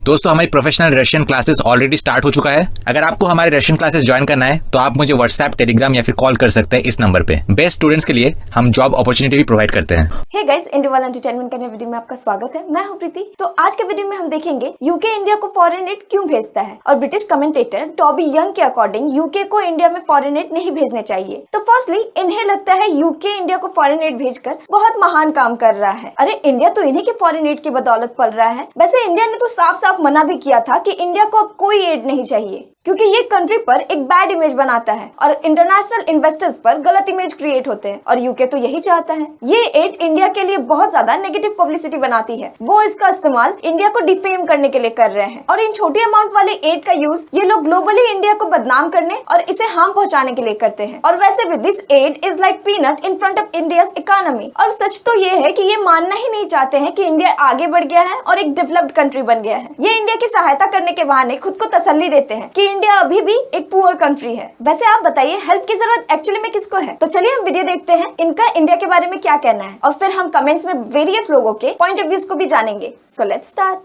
दोस्तों हमारी professional Russian classes already start हो चुका है। अगर आपको हमारे रशियन क्लासेस ज्वाइन करना है तो आप मुझे व्हाट्सएप, टेलीग्राम या फिर कॉल कर सकते हैं इस नंबर पे। बेस्ट स्टूडेंट्स के लिए हम जॉब अपॉर्चुनिटी भी प्रोवाइड करते हैं। हे गाइस, इंडिया वाला एंटरटेनमेंट करने वीडियो में आपका स्वागत है। मैं हूं प्रीति। तो आज के वीडियो में हम देखेंगे यूके इंडिया को फॉरेन एड क्यों भेजता है और ब्रिटिश कमेंटेटर टॉबी यंग के अकॉर्डिंग यूके को इंडिया में फॉरेन एड नहीं भेजने चाहिए। तो फर्स्टली इन्हें लगता है यूके इंडिया को फॉरेन एड भेजकर बहुत महान काम कर रहा है। अरे इंडिया तो इन्हीं के फॉरेन एड की बदौलत पल रहा है। वैसे इंडिया ने तो साफ साफ मना भी किया था कि इंडिया को अब कोई एड नहीं चाहिए क्योंकि ये कंट्री पर एक बैड इमेज बनाता है और इंटरनेशनल इन्वेस्टर्स पर गलत इमेज क्रिएट होते हैं और यूके तो यही चाहता है। ये एड इंडिया के लिए बहुत ज्यादा नेगेटिव पब्लिसिटी बनाती है। वो इसका इस्तेमाल इंडिया को डिफेम करने के लिए कर रहे हैं और इन छोटी अमाउंट वाले एड का यूज ये लोग ग्लोबली इंडिया को बदनाम करने और इसे हार्म पहुंचाने के लिए करते हैं। और वैसे भी this ad is like peanut in front of India's economy. और सच तो ये है कि ये मानना ही नहीं चाहते हैं कि इंडिया आगे बढ़ गया है और एक डेवलप्ड कंट्री बन गया है। ये इंडिया की सहायता करने के बहाने खुद को तसल्ली देते हैं कि इंडिया अभी भी एक पुअर कंट्री है। वैसे आप बताइए हेल्प की जरूरत एक्चुअली में किसको है? तो चलिए हम वीडियो देखते हैं इनका इंडिया के बारे में क्या कहना है और फिर हम कमेंट्स में वेरियस लोगों के पॉइंट ऑफ व्यूज को भी जानेंगे। So let's start.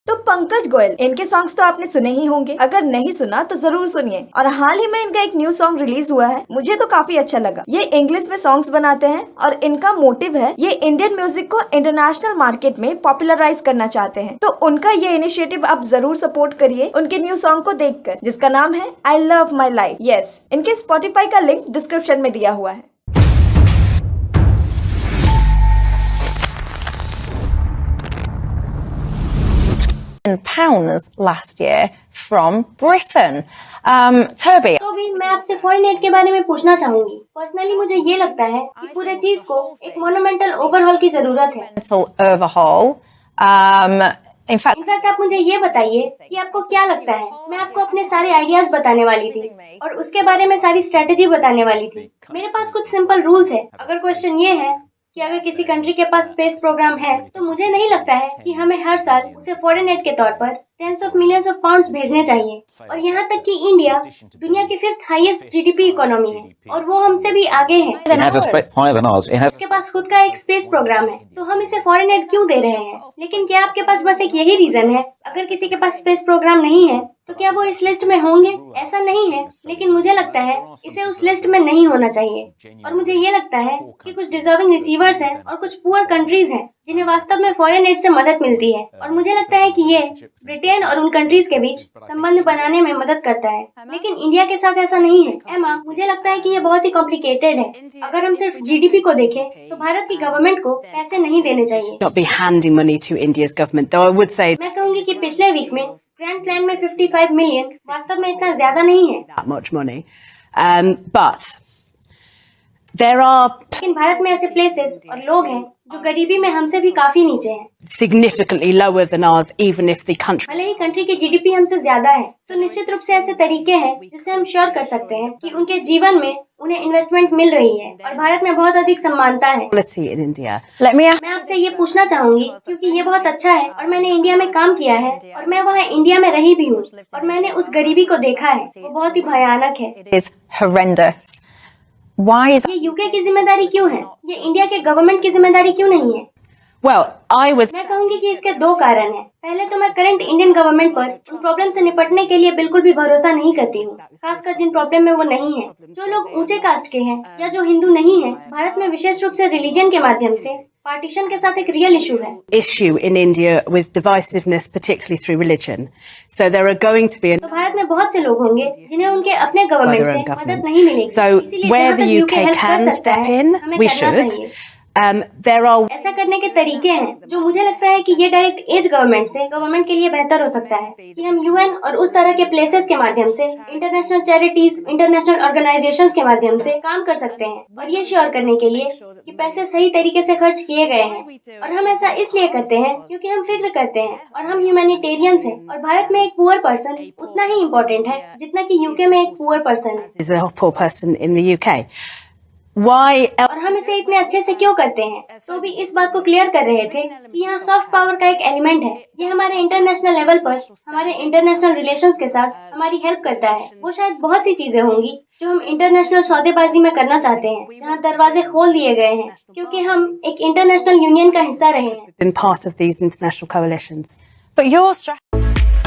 तो पंकज गोयल, इनके सॉन्ग्स तो आपने सुने ही होंगे। अगर नहीं सुना तो जरूर सुनिए। और हाल ही में इनका एक न्यू सॉन्ग रिलीज हुआ है, मुझे तो काफी अच्छा लगा। ये इंग्लिश में सॉन्ग्स बनाते हैं और इनका मोटिव है ये इंडियन म्यूजिक को इंटरनेशनल मार्केट में पॉपुलराइज करना चाहते हैं। तो उनका ये इनिशिएटिव आप जरूर सपोर्ट करिए उनके न्यू सॉन्ग को देखकर, जिसका नाम है I love my life. Yes, इनके स्पॉटिफाई का लिंक डिस्क्रिप्शन में दिया हुआ है। pounds last year from Britain. Toby, मैं आपसे फॉरेन एड के बारे में पूछना चाहूंगी। पर्सनली मुझे ये लगता है कि पूरे चीज को एक मोनूमेंटल ओवरहॉल की जरूरत है। overhaul. In fact, आप मुझे ये बताइए कि आपको क्या लगता है। मैं आपको अपने सारे आइडियाज बताने वाली थी और उसके बारे में सारी स्ट्रेटेजी बताने वाली थी। मेरे पास कुछ सिंपल रूल्स है। अगर क्वेश्चन ये है कि अगर किसी कंट्री के पास स्पेस प्रोग्राम है तो मुझे नहीं लगता है कि हमें हर साल उसे फॉरेन एड के तौर पर tens of millions of pounds भेजने चाहिए। और यहाँ तक कि इंडिया दुनिया की 5th हाईएस्ट जीडीपी इकोनॉमी है और वो हमसे भी आगे है। उसके पास खुद का एक स्पेस प्रोग्राम है, तो हम इसे फॉरेन एड क्यों दे रहे हैं? लेकिन क्या आपके पास बस एक यही रीजन है? अगर किसी के पास स्पेस प्रोग्राम नहीं है तो क्या वो इस लिस्ट में होंगे? ऐसा नहीं है, लेकिन मुझे लगता है इसे उस लिस्ट में नहीं होना चाहिए। और मुझे ये लगता है कि कुछ डिजर्विंग रिसीवर्स हैं और कुछ पुअर कंट्रीज हैं जिन्हें वास्तव में फॉरेन एड से मदद मिलती है। और मुझे लगता है कि ये ब्रिटेन और उन कंट्रीज के बीच संबंध बनाने में मदद करता है, लेकिन इंडिया के साथ ऐसा नहीं है। एमा, मुझे लगता है कि ये बहुत ही कॉम्प्लिकेटेड है। अगर हम सिर्फ जीडीपी को देखें तो भारत की गवर्नमेंट को पैसे नहीं देने चाहिए। मैं कहूँगी कि पिछले वीक में ग्रैंड प्लान में 55 मिलियन वास्तव में इतना ज्यादा नहीं है। लेकिन भारत में ऐसे प्लेसेस और लोग हैं जो गरीबी में हमसे भी काफी नीचे हैं। significantly lower than ours, even if the country. भले ही कंट्री की जीडीपी हमसे ज्यादा है, तो निश्चित रूप से ऐसे तरीके हैं जिससे हम श्योर कर सकते हैं कि उनके जीवन में उन्हें इन्वेस्टमेंट मिल रही है। और भारत में बहुत अधिक समानता है। In India. Let me ask. मैं आपसे ये पूछना चाहूंगी क्योंकि ये बहुत अच्छा है और मैंने इंडिया में काम किया है और मैं वहाँ इंडिया में रही भी हूँ और मैंने उस गरीबी को देखा है। वो बहुत ही भयानक है। It is horrendous. Why is ये यूके की जिम्मेदारी क्यों है? ये इंडिया के गवर्नमेंट की जिम्मेदारी क्यों नहीं है? Well, मैं कहूंगी कि इसके 2 कारण हैं। पहले तो मैं करंट इंडियन गवर्नमेंट पर उन प्रॉब्लम से निपटने के लिए बिल्कुल भी भरोसा नहीं करती हूँ, खासकर जिन प्रॉब्लम में वो नहीं है। जो लोग ऊंचे कास्ट के हैं या जो हिंदू नहीं है, भारत में विशेष रूप से रिलीजन के माध्यम से पार्टीशन के साथ एक रियल इशू है। issue in India with divisiveness, particularly through religion. So there are going to be. तो भारत में बहुत से लोग होंगे जिन्हें उनके अपने गवर्नमेंट से मदद नहीं मिलेगी। So इसीलिए where जहाँ the तक UK UK हेल्प कर can सकता step है, in, हमें we करना should. चाहिए। There are. ऐसा करने के तरीके हैं जो मुझे लगता है कि ये डायरेक्ट एज गवर्नमेंट के लिए बेहतर हो सकता है कि हम यूएन और उस तरह के प्लेसेस के माध्यम से, इंटरनेशनल चैरिटीज, इंटरनेशनल ऑर्गेनाइजेशंस के माध्यम से काम कर सकते हैं और ये श्योर करने के लिए कि पैसे सही तरीके से खर्च किए गए हैं। और हम ऐसा इसलिए करते हैं क्योंकि हम फिक्र करते हैं और हम ह्यूमैनिटेरियंस हैं। और भारत में एक पुअर पर्सन उतना ही इम्पोर्टेंट है जितना कि यूके में एक पुअर पर्सन है। Is a poor person in the UK. Why? और हम इसे इतने अच्छे से क्यों करते हैं? तो भी इस बात को क्लियर कर रहे थे कि यहाँ सॉफ्ट पावर का एक एलिमेंट है। ये हमारे इंटरनेशनल लेवल पर हमारे इंटरनेशनल रिलेशंस के साथ हमारी हेल्प करता है। वो शायद बहुत सी चीजें होंगी जो हम इंटरनेशनल सौदेबाजी में करना चाहते हैं, जहाँ दरवाजे खोल दिए गए हैं क्योंकि हम एक इंटरनेशनल यूनियन का हिस्सा रहे हैं। Been part of these international coalitions. But your strategy.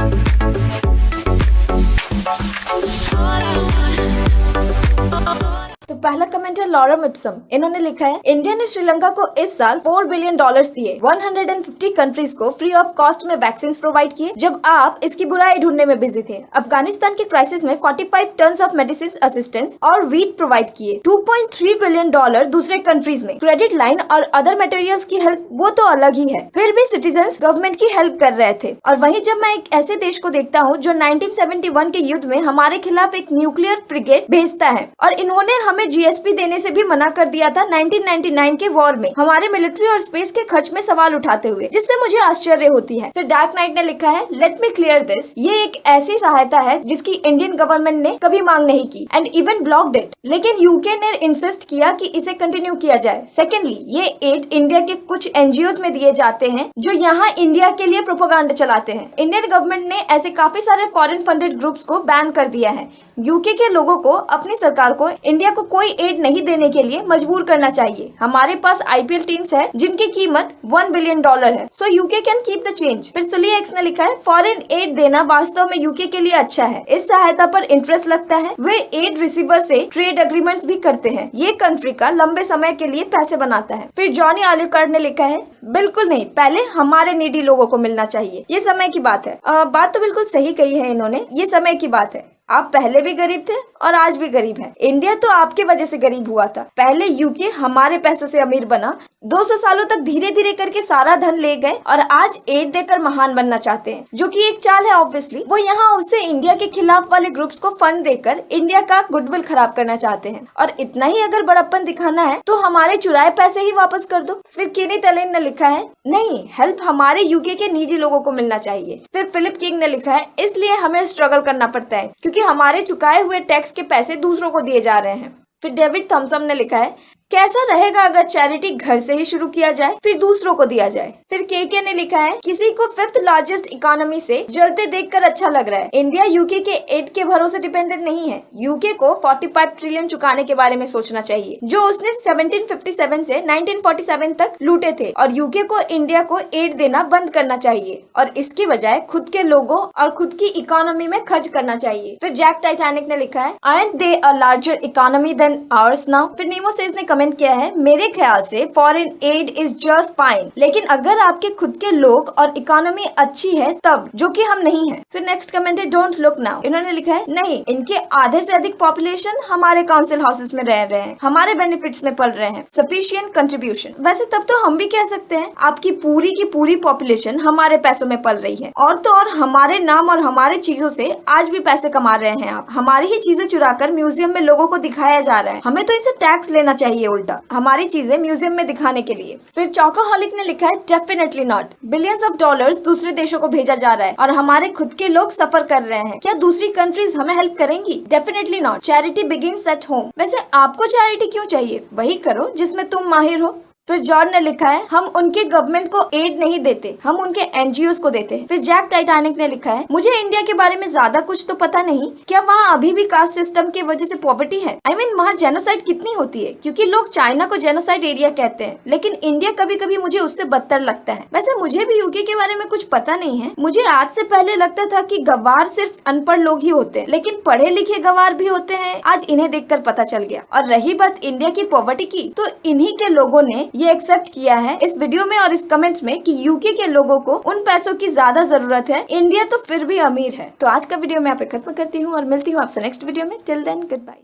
पहला कमेंट है लॉरा मिप्सम। इन्होंने लिखा है इंडिया ने श्रीलंका को इस साल $4 बिलियन दिए, 150 कंट्रीज को फ्री ऑफ कॉस्ट में वैक्सीन प्रोवाइड किए जब आप इसकी बुराई ढूंढने में बिजी थे। अफगानिस्तान के क्राइसिस में 45 टन ऑफ मेडिसिन असिस्टेंस और वीट प्रोवाइड किए। $2.3 बिलियन दूसरे कंट्रीज में क्रेडिट लाइन और अदर मटेरियल्स की हेल्प वो तो अलग ही है, फिर भी सिटीजन्स गवर्नमेंट की हेल्प कर रहे थे। और वहीं जब मैं एक ऐसे देश को देखता हूँ जो 1971 के युद्ध में हमारे खिलाफ एक न्यूक्लियर फ्रिगेट भेजता है और इन्होंने हमें GSP देने से भी मना कर दिया था 1999 के वॉर में हमारे मिलिट्री और स्पेस के खर्च में सवाल उठाते हुए, जिससे मुझे आश्चर्य होती है। फिर डार्क नाइट ने लिखा है लेट मी क्लियर दिस, ये एक ऐसी सहायता है जिसकी इंडियन गवर्नमेंट ने कभी मांग नहीं की एंड इवन ब्लॉक्ड इट, लेकिन यूके ने इंसिस्ट किया कि इसे कंटिन्यू किया जाए। सेकेंडली, ये एड इंडिया के कुछ NGOs में दिए जाते हैं जो यहाँ इंडिया के लिए प्रोपेगेंडा चलाते हैं। इंडियन गवर्नमेंट ने ऐसे काफी सारे फॉरेन फंडेड ग्रुप्स को बैन कर दिया है। यूके के लोगों को अपनी सरकार को इंडिया को कोई एड नहीं देने के लिए मजबूर करना चाहिए। हमारे पास IPL टीम्स है जिनकी कीमत $1 बिलियन है, सो UK can keep the change. फिर सुलिया एक्स ने लिखा है फॉरेन एड देना वास्तव में यूके के लिए अच्छा है, इस सहायता पर इंटरेस्ट लगता है, वे एड रिसीवर से ट्रेड एग्रीमेंट्स भी करते हैं, ये कंट्री का लंबे समय के लिए पैसे बनाता है। फिर जॉनी आलूकार्ड ने लिखा है बिल्कुल नहीं, पहले हमारे नीडी लोगों को मिलना चाहिए, ये समय की बात है। बात तो बिल्कुल सही कही है इन्होंने, ये समय की बात है। आप पहले भी गरीब थे और आज भी गरीब हैं। इंडिया तो आपके वजह से गरीब हुआ था, पहले यूके हमारे पैसों से अमीर बना, 200 सालों तक धीरे धीरे करके सारा धन ले गए और आज एड देकर महान बनना चाहते हैं, जो कि एक चाल है ऑब्वियसली। वो यहाँ उससे इंडिया के खिलाफ वाले ग्रुप्स को फंड देकर इंडिया का गुडविल खराब करना चाहते हैं। और इतना ही अगर बड़प्पन दिखाना है तो हमारे चुराए पैसे ही वापस कर दो। फिर केनी तलेन ने लिखा है नहीं, हेल्प हमारे यूके के नीडी लोगों को मिलना चाहिए। फिर फिलिप किंग ने लिखा है इसलिए हमें स्ट्रगल करना पड़ता है क्योंकि हमारे चुकाए हुए टैक्स के पैसे दूसरों को दिए जा रहे हैं। फिर डेविड थॉमसन ने लिखा है कैसा रहेगा अगर चैरिटी घर से ही शुरू किया जाए फिर दूसरों को दिया जाए। फिर केके ने लिखा है किसी को 5th लार्जेस्ट इकोनॉमी से जलते देखकर अच्छा लग रहा है। इंडिया यूके के एड के भरोसे डिपेंडेंट नहीं है। यूके को 45 ट्रिलियन चुकाने के बारे में सोचना चाहिए जो उसने 1757 से 1947 तक लूटे थे, और यूके को इंडिया को एड देना बंद करना चाहिए और इसके बजाय खुद के लोगों और खुद की इकोनॉमी में खर्च करना चाहिए। फिर जैक टाइटैनिक ने लिखा है aren't they a larger economy than ours now. फिर नीमो सेज ने कमेंट किया है मेरे ख्याल से foreign add is just fine, लेकिन अगर आपके खुद के लोग और इकोनॉमी अच्छी है तब, जो कि हम नहीं है। फिर नेक्स्ट कमेंट है डोंट लुक नाउ। इन्होंने लिखा है नहीं, इनके आधे से अधिक पॉपुलेशन हमारे काउंसिल हाउसेस में रह रहे हैं, हमारे बेनिफिट्स में पल रहे हैं, सफिशिएंट कंट्रीब्यूशन। वैसे तब तो हम भी कह सकते हैं आपकी पूरी की पूरी पॉपुलेशन हमारे पैसों में पल रही है, और तो और हमारे नाम और हमारे चीजों से आज भी पैसे कमा रहे हैं आप। हमारी ही चीजें चुराकर म्यूजियम में लोगों को दिखाया जा रहा है, हमें तो इनसे टैक्स लेना चाहिए उल्टा, हमारी चीजें म्यूजियम में दिखाने के लिए। फिर चौकोहॉलिक ने लिखा है definitely not, billions of dollars दूसरे देशों को भेजा जा रहा है और हमारे खुद के लोग सफर कर रहे हैं, क्या दूसरी कंट्रीज हमें हेल्प करेंगी? Definitely not, charity begins at home. वैसे आपको चैरिटी क्यों चाहिए, वही करो जिसमें तुम माहिर हो। फिर जॉन ने लिखा है हम उनके गवर्नमेंट को एड नहीं देते, हम उनके NGOs को देते हैं। फिर जैक टाइटैनिक ने लिखा है मुझे इंडिया के बारे में ज्यादा कुछ तो पता नहीं, क्या वहाँ अभी भी कास्ट सिस्टम की वजह से पॉवर्टी है? I mean, वहाँ जेनोसाइड कितनी होती है, क्योंकि लोग चाइना को जेनोसाइड एरिया कहते हैं, लेकिन इंडिया कभी कभी मुझे उससे बदतर लगता है। वैसे मुझे भी यूके के बारे में कुछ पता नहीं है, मुझे आज से पहले लगता था कि गवार सिर्फ अनपढ़ लोग ही होते हैं, लेकिन पढ़े लिखे गवार भी होते हैं, आज इन्हें देखकर पता चल गया। और रही बात इंडिया की पॉवर्टी की, तो इन्हीं के लोगों ने ये एक्सेप्ट किया है इस वीडियो में और इस कमेंट्स में कि यूके के लोगों को उन पैसों की ज्यादा जरूरत है, इंडिया तो फिर भी अमीर है। तो आज का वीडियो मैं यहाँ पे खत्म करती हूँ और मिलती हूँ आपसे नेक्स्ट वीडियो में। Till then good bye.